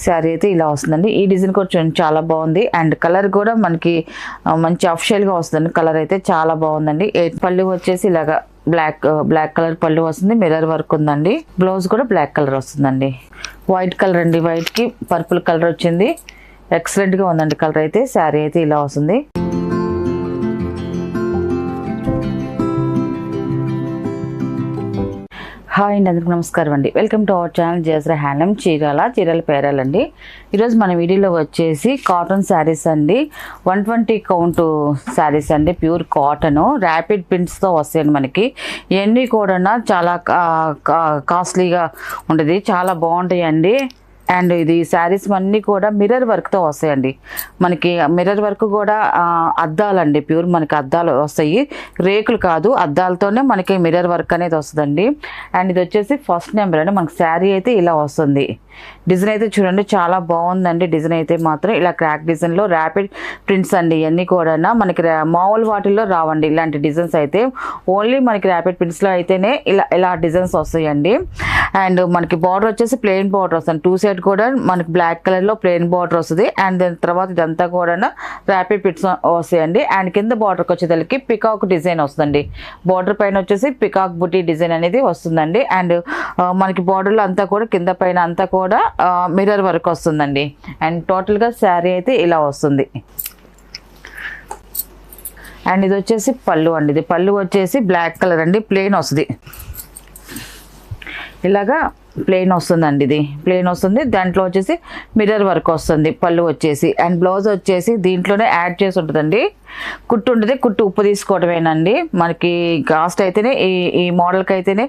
శారీ అయితే ఇలా వస్తుందండి. ఈ డిజైన్ కూడా చూడండి చాలా బాగుంది. అండ్ కలర్ కూడా మనకి మంచి అఫిషియల్గా వస్తుందండి. కలర్ అయితే చాలా బాగుందండి. పళ్ళు వచ్చేసి ఇలాగా బ్లాక్ కలర్ పళ్ళు వస్తుంది. మిర్రర్ వర్క్ ఉందండి. బ్లౌజ్ కూడా బ్లాక్ కలర్ వస్తుందండి. వైట్ కలర్ అండి. వైట్ కి పర్పుల్ కలర్ వచ్చింది. ఎక్సలెంట్ గా ఉందండి కలర్ అయితే. శారీ అయితే ఇలా వస్తుంది. హాయ్ అండి, అందరికీ నమస్కారం అండి. Welcome to our channel Jayashree handloom చీరల పేరాలండి. ఈరోజు మన వీడియోలో వచ్చేసి కాటన్ శారీస్ అండి. 120 కౌంట్ శారీస్ అండి. ప్యూర్ కాటన్ ర్యాపిడ్ ప్రింట్స్తో వస్తాయండి. మనకి ఇవన్నీ కూడా చాలా కాస్ట్లీగా ఉంటుంది. చాలా బాగుంటాయండి. అండ్ ఇది శారీస్ అన్నీ కూడా మిర్రర్ వర్క్తో వస్తాయండి. మనకి మిర్రర్ వర్క్ కూడా అద్దాలండి. ప్యూర్ మనకి అద్దాలు వస్తాయి, రేకులు కాదు, అద్దాలతోనే మనకి మిర్రర్ వర్క్ అనేది వస్తుందండి. అండ్ ఇది వచ్చేసి ఫస్ట్ నెంబర్ అండి. మనకి శారీ అయితే ఇలా వస్తుంది. డిజైన్ అయితే చూడండి చాలా బాగుందండి. డిజైన్ అయితే మాత్రం ఇలా క్రాక్ డిజైన్లో ర్యాపిడ్ ప్రింట్స్ అండి. ఇవన్నీ కూడా మనకి మామూలు వాటిల్లో రావండి ఇలాంటి డిజైన్స్ అయితే. ఓన్లీ మనకి ర్యాపిడ్ ప్రింట్స్లో అయితేనే ఇలా డిజైన్స్ వస్తాయండి. అండ్ మనకి బార్డర్ వచ్చేసి ప్లెయిన్ బార్డర్ వస్తుంది. 2 సైడ్ కూడా మనకి బ్లాక్ కలర్లో ప్లెయిన్ బార్డర్ వస్తుంది. అండ్ దాని తర్వాత ఇదంతా కూడా ర్యాపిడ్ ప్రింట్స్ వస్తాయండి. అండ్ కింద బార్డర్కి వచ్చేసరికి పికాక్ డిజైన్ వస్తుందండి. బార్డర్ పైన వచ్చేసి పికాక్ బుటీ డిజైన్ అనేది వస్తుందండి. అండ్ మనకి బార్డర్లో అంతా కూడా కింద పైన అంతా కూడా మిర్రర్ వర్క్ వస్తుందండి. అండ్ టోటల్గా శారీ అయితే ఇలా వస్తుంది. అండ్ ఇది వచ్చేసి పళ్ళు అండి. ఇది పళ్ళు వచ్చేసి బ్లాక్ కలర్ అండి. ప్లెయిన్ వస్తుంది, ఇలాగా ప్లెయిన్ వస్తుందండి. ఇది ప్లెయిన్ వస్తుంది. దాంట్లో వచ్చేసి మిర్రర్ వర్క్ వస్తుంది పళ్ళు వచ్చేసి. అండ్ బ్లౌజ్ వచ్చేసి దీంట్లోనే యాడ్ చేసి ఉంటుందండి. కుట్టు ఉంటుంది, కుట్టు ఉప్పు తీసుకోవడమేనండి. మనకి కాస్ట్ అయితేనే ఈ మోడల్కి అయితేనే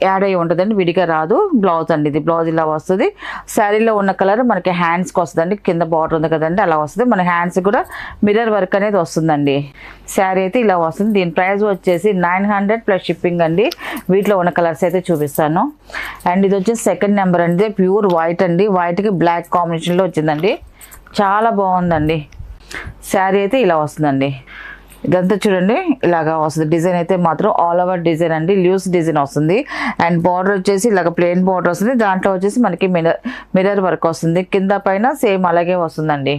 యాడ్ అయ్యి ఉంటుందండి, విడిగా రాదు. బ్లౌజ్ అండి. ఇది బ్లౌజ్ ఇలా వస్తుంది. శారీలో ఉన్న కలర్ మనకి హ్యాండ్స్కి వస్తుందండి. కింద బార్డర్ ఉంది కదండి, అలా వస్తుంది. మన హ్యాండ్స్ కూడా మిర్రర్ వర్క్ అనేది వస్తుందండి. శారీ అయితే ఇలా వస్తుంది. దీని ప్రైస్ వచ్చేసి 900 ప్లస్ షిప్పింగ్ అండి. వీటిలో ఉన్న కలర్స్ అయితే చూపిస్తాను. అండ్ ఇది వచ్చేసి సెకండ్ నెంబర్ అండి. ప్యూర్ వైట్ అండి. వైట్కి బ్లాక్ కాంబినేషన్లో వచ్చిందండి. చాలా బాగుందండి. శారీ అయితే ఇలా వస్తుందండి. ఇదంతా చూడండి ఇలాగా వస్తుంది. డిజైన్ అయితే మాత్రం ఆల్ ఓవర్ డిజైన్ అండి. లూస్ డిజైన్ వస్తుంది. అండ్ బార్డర్ వచ్చేసి ఇలాగ ప్లెయిన్ బార్డర్ వస్తుంది. దాంట్లో వచ్చేసి మనకి మిర్రర్ వర్క్ వస్తుంది. కింద పైన సేమ్ అలాగే వస్తుందండి.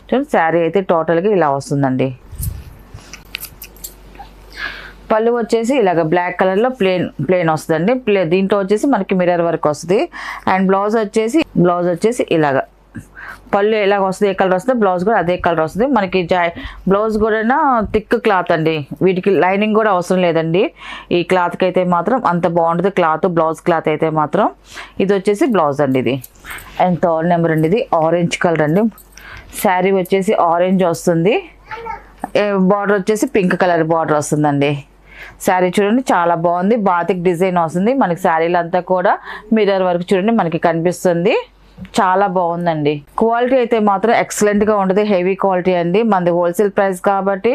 చూడండి శారీ అయితే టోటల్గా ఇలా వస్తుందండి. పళ్ళు వచ్చేసి ఇలాగ బ్లాక్ కలర్లో ప్లెయిన్ వస్తుందండి. దీంట్లో వచ్చేసి మనకి మిర్రర్ వర్క్ వస్తుంది. అండ్ బ్లౌజ్ వచ్చేసి ఇలాగ పళ్ళు ఎలాగ వస్తుంది, ఏ కలర్ వస్తుంది, బ్లౌజ్ కూడా అదే కలర్ వస్తుంది. మనకి బ్లౌజ్ కూడా థిక్ క్లాత్ అండి. వీటికి లైనింగ్ కూడా అవసరం లేదండి. ఈ క్లాత్కి అయితే మాత్రం అంత బాగుంటుంది క్లాత్, బ్లౌజ్ క్లాత్ అయితే మాత్రం. ఇది వచ్చేసి బ్లౌజ్ అండి. ఇది అండ్ థర్డ్ నెంబర్ అండి. ఇది ఆరెంజ్ కలర్ అండి. శారీ వచ్చేసి ఆరెంజ్ వస్తుంది. బార్డర్ వచ్చేసి పింక్ కలర్ బార్డర్ వస్తుందండి. శారీ చూడండి చాలా బాగుంది. బాతిక్ డిజైన్ వస్తుంది. మనకి శారీలు అంతా కూడా మిర్రర్ వర్క్ చూడండి మనకి కనిపిస్తుంది. చాలా బాగుందండి. క్వాలిటీ అయితే మాత్రం ఎక్సలెంట్గా ఉంటుంది. హెవీ క్వాలిటీ అండి. మనది హోల్సేల్ ప్రైస్ కాబట్టి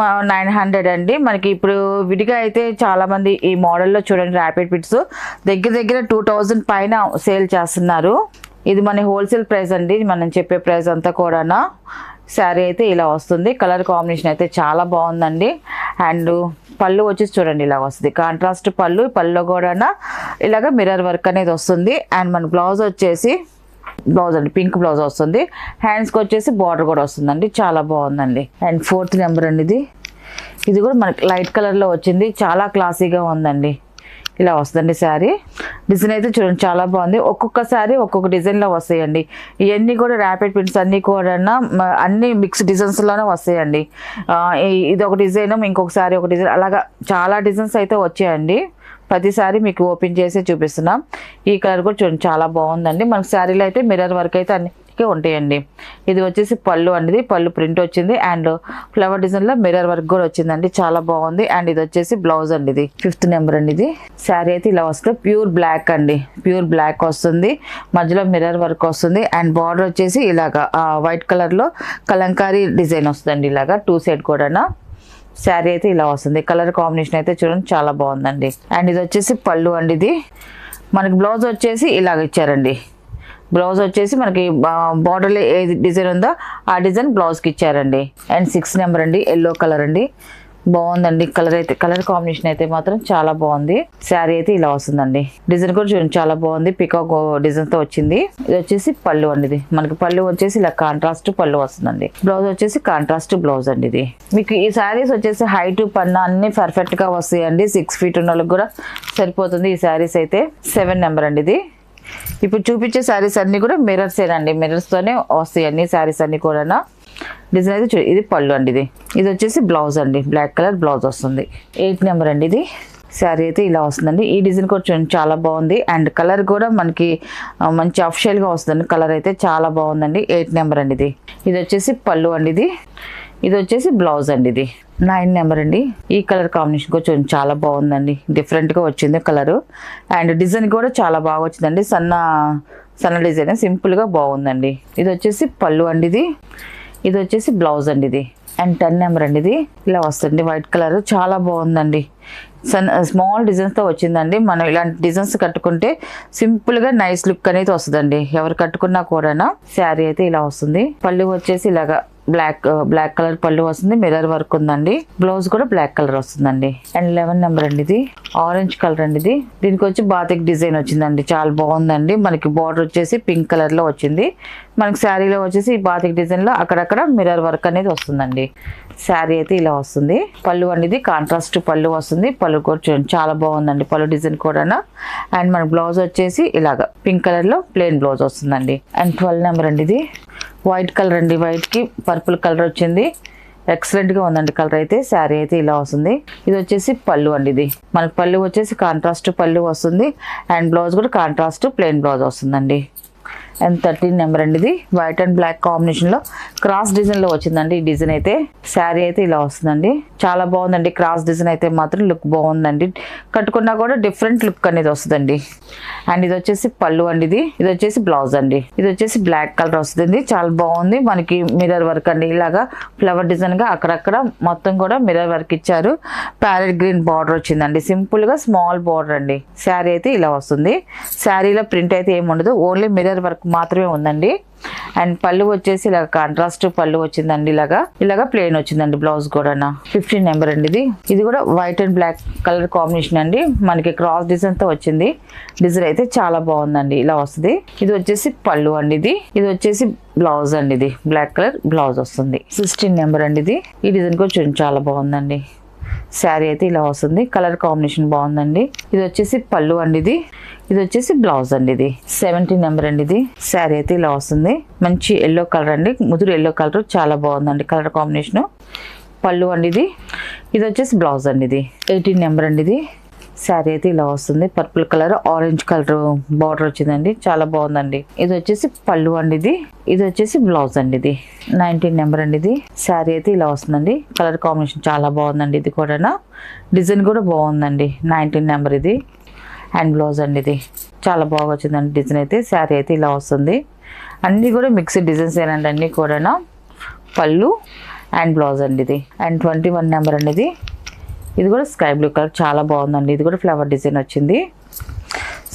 900 అండి. మనకి ఇప్పుడు విడిగా అయితే చాలామంది ఈ మోడల్లో చూడండి ర్యాపిడ్ ఫిట్స్ దగ్గర 2000 పైన సేల్ చేస్తున్నారు. ఇది మన హోల్సేల్ ప్రైస్ అండి. మనం చెప్పే ప్రైస్ అంతా కూడా. శారీ అయితే ఇలా వస్తుంది. కలర్ కాంబినేషన్ అయితే చాలా బాగుందండి. అండ్ పళ్ళు వచ్చేసి చూడండి ఇలా వస్తుంది. కాంట్రాస్ట్ పళ్ళు కూడా ఇలాగ మిర్రర్ వర్క్ అనేది వస్తుంది. అండ్ మన బ్లౌజ్ వచ్చేసి బ్లౌజ్ అండి పింక్ బ్లౌజ్ వస్తుంది. హ్యాండ్స్కి వచ్చేసి బార్డర్ కూడా వస్తుందండి. చాలా బాగుందండి. అండ్ ఫోర్త్ నెంబర్ అండి. ఇది కూడా మనకి లైట్ కలర్లో వచ్చింది. చాలా క్లాసీగా ఉందండి. ఇలా వస్తుందండి శారీ. డిజైన్ అయితే చూడండి చాలా బాగుంది. ఒక్కొక్క శారీ ఒక్కొక్క డిజైన్లో వస్తాయండి. ఇవన్నీ కూడా ర్యాపిడ్ ప్రింట్స్ అన్నీ కూడా అన్ని మిక్స్ డిజైన్స్లోనే వస్తాయండి. ఇది ఒక డిజైన్, ఇంకొక శారీ ఒక డిజైన్, అలాగా చాలా డిజైన్స్ అయితే వచ్చాయండి. ప్రతిసారి మీకు ఓపెన్ చేసి చూపిస్తున్నాం. ఈ కలర్ కూడా చూడండి చాలా బాగుందండి. మనకి శారీలో అయితే మిర్రర్ వర్క్ అయితే అన్నిటికీ ఉంటాయండి. ఇది వచ్చేసి పళ్ళు అండి. పళ్ళు ప్రింట్ వచ్చింది. అండ్ ఫ్లవర్ డిజైన్లో మిర్రర్ వర్క్ కూడా వచ్చిందండి. చాలా బాగుంది. అండ్ ఇది వచ్చేసి బ్లౌజ్ అండి. ఇది ఫిఫ్త్ నెంబర్ అండి. ఇది శారీ అయితే ఇలా వస్తుంది. ప్యూర్ బ్లాక్ అండి. ప్యూర్ బ్లాక్ వస్తుంది. మధ్యలో మిర్రర్ వర్క్ వస్తుంది. అండ్ బార్డర్ వచ్చేసి ఇలాగా వైట్ కలర్లో కలంకారీ డిజైన్ వస్తుందండి. ఇలాగా 2 సైడ్ కూడా శారీ అయితే ఇలా వస్తుంది. కలర్ కాంబినేషన్ అయితే చూడండి చాలా బాగుందండి. అండ్ ఇది వచ్చేసి పళ్ళు అండి. ఇది మనకి బ్లౌజ్ వచ్చేసి ఇలాగ ఇచ్చారండి. బ్లౌజ్ వచ్చేసి మనకి బార్డర్లో ఏ డిజైన్ ఉందో ఆ డిజైన్ బ్లౌజ్కి ఇచ్చారండి. అండ్ 6 నెంబర్ అండి. ఎల్లో కలర్ అండి. బాగుందండి. కలర్ కాంబినేషన్ అయితే మాత్రం చాలా బాగుంది. శారీ అయితే ఇలా వస్తుందండి. డిజైన్ కూడా చూడండి చాలా బాగుంది. పికాక్ డిజైన్ తో వచ్చింది. ఇది వచ్చేసి పళ్ళు అండి. ఇది మనకి పళ్ళు వచ్చేసి ఇలా కాంట్రాస్ట్ పళ్ళు వస్తుందండి. బ్లౌజ్ వచ్చేసి కాంట్రాస్ట్ బ్లౌజ్ అండి. ఇది మీకు ఈ శారీస్ వచ్చేసి హైట్ పన్నా అన్ని పర్ఫెక్ట్ గా వస్తాయండి. 6 feet ఉన్న వాళ్ళకి కూడా సరిపోతుంది. ఈ శారీస్ అయితే 7 నెంబర్ అండి. ఇది ఇప్పుడు చూపించే శారీస్ అన్ని కూడా మిర్రర్సేనండి. మిర్రర్స్ తోనే వస్తాయి అన్ని శారీస్ అన్ని కూడా. డిజైన్ అయితే ఇది పళ్ళు అండి. ఇది వచ్చేసి బ్లౌజ్ అండి. బ్లాక్ కలర్ బ్లౌజ్ వస్తుంది. 8 నెంబర్ అండి. ఇది శారీ అయితే ఇలా వస్తుందండి. ఈ డిజైన్ కూడా చూడండి చాలా బాగుంది. అండ్ కలర్ కూడా మనకి మంచి అఫిషియల్ గా వస్తుందండి. కలర్ అయితే చాలా బాగుందండి. 8 నెంబర్ అండి. ఇది వచ్చేసి పళ్ళు అండి. ఇది వచ్చేసి బ్లౌజ్ అండి. ఇది 9 నెంబర్ అండి. ఈ కలర్ కాంబినేషన్ కూడా చూడండి చాలా బాగుందండి. డిఫరెంట్ గా వచ్చింది కలర్. అండ్ డిజైన్ కూడా చాలా బాగా వచ్చిందండి. సన్న డిజైన్ సింపుల్ గా బాగుందండి. ఇది వచ్చేసి పళ్ళు అండి. ఇది వచ్చేసి బ్లౌజ్ అండి. అండ్ 10 నెంబర్ అండి. ఇది ఇలా వస్తుంది. వైట్ కలర్ చాలా బాగుందండి. స్మాల్ డిజైన్స్ తో వచ్చిందండి. మనం ఇలాంటి డిజైన్స్ కట్టుకుంటే సింపుల్ గా నైస్ లుక్ అనేది వస్తుందండి. ఎవరు కట్టుకున్నా కూడా. శారీ అయితే ఇలా వస్తుంది. పళ్ళు వచ్చేసి ఇలాగా బ్లాక్ కలర్ పళ్ళు వస్తుంది. మిర్రర్ వర్క్ ఉందండి. బ్లౌజ్ కూడా బ్లాక్ కలర్ వస్తుందండి. అండ్ 11 నెంబర్ అండి. ఇది ఆరెంజ్ కలర్ అండి. దీనికి వచ్చి బాతిక్ డిజైన్ వచ్చిందండి. చాలా బాగుందండి. మనకి బార్డర్ వచ్చేసి పింక్ కలర్ లో వచ్చింది. మనకి శారీలో వచ్చేసి బాతిక్ డిజైన్ లో అక్కడక్కడ మిర్రర్ వర్క్ అనేది వస్తుందండి. శారీ అయితే ఇలా వస్తుంది. పళ్ళు అనేది కాంట్రాస్ట్ పళ్ళు వస్తుంది. పళ్ళు కూడా చూడండి చాలా బాగుందండి. పళ్ళు డిజైన్ కూడా. అండ్ మన బ్లౌజ్ వచ్చేసి ఇలాగా పింక్ కలర్ లో ప్లెయిన్ బ్లౌజ్ వస్తుందండి. అండ్ 12 నెంబర్ అండి. ఇది వైట్ కలర్ అండి. వైట్ కి పర్పుల్ కలర్ వచ్చింది. ఎక్సలెంట్ గా ఉందండి కలర్ అయితే. శారీ అయితే ఇలా వస్తుంది. ఇది వచ్చేసి పళ్ళు అండి. ఇది మనకి పళ్ళు వచ్చేసి కాంట్రాస్ట్ పళ్ళు వస్తుంది. అండ్ బ్లౌజ్ కూడా కాంట్రాస్ట్ ప్లెయిన్ బ్లౌజ్ వస్తుందండి. అండ్ 13 నెంబర్ అండి. ఇది వైట్ అండ్ బ్లాక్ కాంబినేషన్ లో క్రాస్ డిజైన్ లో వచ్చిందండి. ఈ డిజైన్ అయితే శారీ అయితే ఇలా వస్తుందండి. చాలా బాగుందండి. క్రాస్ డిజైన్ అయితే మాత్రం లుక్ బాగుందండి. కట్టుకున్నా కూడా డిఫరెంట్ లుక్ అనేది వస్తుందండి. అండ్ ఇది వచ్చేసి పళ్ళు అండి. ఇది వచ్చేసి బ్లౌజ్ అండి. ఇది వచ్చేసి బ్లాక్ కలర్ వస్తుంది. చాలా బాగుంది. మనకి మిర్రర్ వర్క్ అండి. ఇలాగా ఫ్లవర్ డిజైన్ గా అక్కడక్కడ మొత్తం కూడా మిర్రర్ వర్క్ ఇచ్చారు. ప్యారెట్ గ్రీన్ బార్డర్ వచ్చిందండి. సింపుల్ గా స్మాల్ బార్డర్ అండి. శారీ అయితే ఇలా వస్తుంది. శారీలో ప్రింట్ అయితే ఏమి ఉండదు. ఓన్లీ మిర్రర్ వర్క్ మాత్రమే ఉందండి. అండ్ పళ్ళు వచ్చేసి ఇలా కాంట్రాస్ట్ పళ్ళు వచ్చిందండి. ఇలాగా ప్లెయిన్ వచ్చిందండి. బ్లౌజ్ కూడా 15 నెంబర్ అండి. ఇది కూడా white and black colour combination అండి. మనకి క్రాస్ డిజైన్ తో వచ్చింది. డిజైన్ అయితే చాలా బాగుందండి. ఇలా వస్తుంది. ఇది వచ్చేసి పళ్ళు అండి. ఇది వచ్చేసి బ్లౌజ్ అండి. ఇది బ్లాక్ కలర్ బ్లౌజ్ వస్తుంది. 16 నెంబర్ అండి. ఈ డిజైన్ కూడా చూడండి చాలా బాగుందండి. శారీ అయితే ఇలా వస్తుంది. కలర్ కాంబినేషన్ బాగుందండి. ఇది వచ్చేసి పళ్ళు అండి. ఇది వచ్చేసి బ్లౌజ్ అండి. ఇది 17 నెంబర్ అండి. ఇది శారీ అయితే ఇలా వస్తుంది. మంచి ఎల్లో కలర్ అండి. ముదురు ఎల్లో కలర్ చాలా బాగుందండి కలర్ కాంబినేషన్. పళ్ళు అండి. ఇది వచ్చేసి బ్లౌజ్ అండి. ఇది 18 నెంబర్ అండి. శారీ అయితే ఇలా వస్తుంది. Purple colour orange colour border వచ్చిందండి. చాలా బాగుందండి. ఇది వచ్చేసి పళ్ళు అండి. ఇది వచ్చేసి బ్లౌజ్ అండి. ఇది 19 నెంబర్ అండి. శారీ అయితే ఇలా వస్తుందండి. కలర్ కాంబినేషన్ చాలా బాగుందండి. ఇది కూడా డిజైన్ కూడా బాగుందండి. 19 నెంబర్ ఇది. అండ్ బ్లౌజ్ అండి. ఇది చాలా బాగా వచ్చిందండి డిజైన్ అయితే. శారీ అయితే ఇలా వస్తుంది. అన్నీ కూడా మిక్స్డ్ డిజైన్స్ ఏనండి. అన్నీ కూడా పళ్ళు అండ్ బ్లౌజ్ అండి. ఇది అండ్ 21 నెంబర్ అండి. ఇది కూడా స్కై బ్లూ కలర్ చాలా బాగుందండి. ఇది కూడా ఫ్లవర్ డిజైన్ వచ్చింది.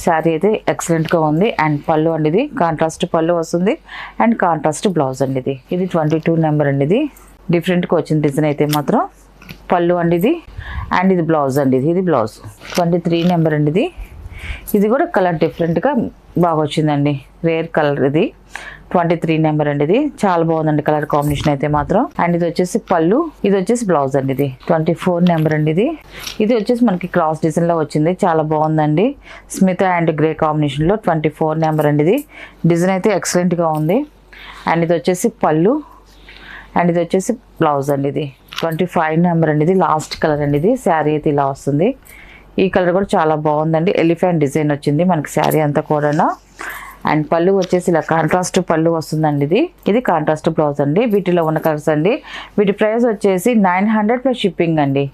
శారీ అయితే ఎక్సలెంట్ గా ఉంది. అండ్ పళ్ళు అండి. ఇది కాంట్రాస్ట్ పళ్ళు వస్తుంది. అండ్ కాంట్రాస్ట్ బ్లౌజ్ అండి. ఇది 22 నెంబర్ అండి. డిఫరెంట్ గా వచ్చింది డిజైన్ అయితే మాత్రం. పళ్ళు అండి. అండ్ ఇది బ్లౌజ్ అండి. ఇది బ్లౌజ్. 23 నెంబర్ అండి. ఇది కూడా కలర్ డిఫరెంట్ గా బాగా వచ్చిందండి. రేర్ కలర్ ఇది. 23 నెంబర్ అండి. ఇది చాలా బాగుందండి కలర్ కాంబినేషన్ అయితే మాత్రం. అండ్ ఇది వచ్చేసి పళ్ళు. ఇది వచ్చేసి బ్లౌజ్ అండి. ఇది 24 నెంబర్ అండి. ఇది వచ్చేసి మనకి క్రాస్ డిజైన్ లో వచ్చింది. చాలా బాగుందండి. స్మిత అండ్ గ్రే కాంబినేషన్ లో 24 నెంబర్ అండి. డిజైన్ అయితే ఎక్సలెంట్ గా ఉంది. అండ్ ఇది వచ్చేసి పళ్ళు. అండ్ ఇది వచ్చేసి బ్లౌజ్ అండి. ఇది 25 నెంబర్ అండి. ఇది లాస్ట్ కలర్ అండి. ఇది శారీ అయితే ఇలా వస్తుంది. ఈ కలర్ కూడా చాలా బాగుందండి. ఎలిఫెంట్ డిజైన్ వచ్చింది మనకి శారీ అంతా కూడా. అండ్ పళ్ళు వచ్చేసి ఇలా కాంట్రాస్ట్ పళ్ళు వస్తుందండి. ఇది కాంట్రాస్ట్ బ్లౌజ్ అండి. వీటిలో ఉన్న కలర్స్ అండి. వీటి ప్రైస్ వచ్చేసి 900 ప్లస్ షిప్పింగ్ అండి.